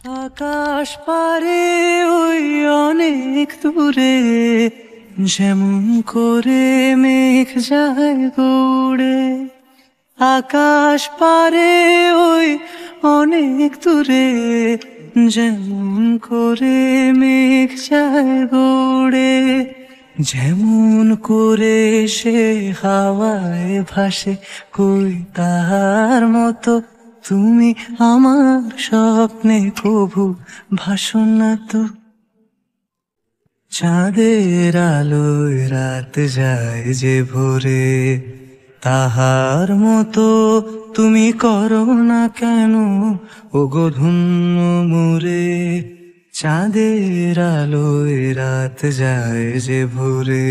আকাশ পারে ওই অনেক দূরে, যেমন করে মেঘ যায় দৌড়ে। আকাশ পারে ওই অনেক দূরে, যেমন করে মেঘ যায় দৌড়ে। যেমন করে সে হাওয়ায় ভাসে, কই তার মতো তুমি আমার স্বপ্নে কভু ভাসো না তো। চাঁদের আলোয় রাত যায় যে ভোরে, তাহার মতো তুমি করো না কেন ওগো ধন্য মোরে। চাঁদের আলোয় রাত যায় যে ভোরে,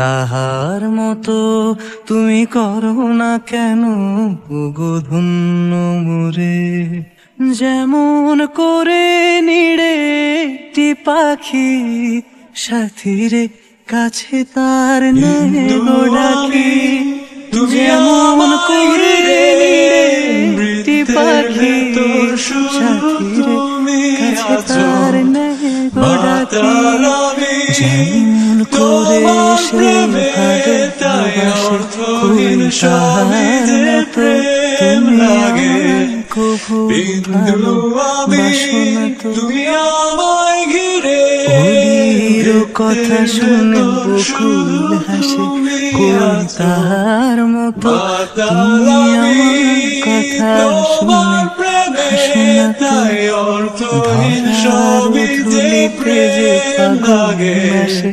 তাহার মতো তুমি করো না কেন ওগো ধন্য মোরে। যেমন করে নিড়ে একটি পাখি, সাথীরে কাছে তার নেয় গো ডাকি। যেমন করে একটি পাখি, সাথীরে কাছে তার নেয় গো ডাকি। যেমন করে সে ভালোবাসে, কই তাহার মতো তুমি আমায় কভু ভালোবাসো না তো। ওলির কথা শুনে বকুল হাসে, কই তাহার মতো তুমি আমার কথা শুনে হাসো না তো। ধরার ধুলিতে যে ফাগুন আসে,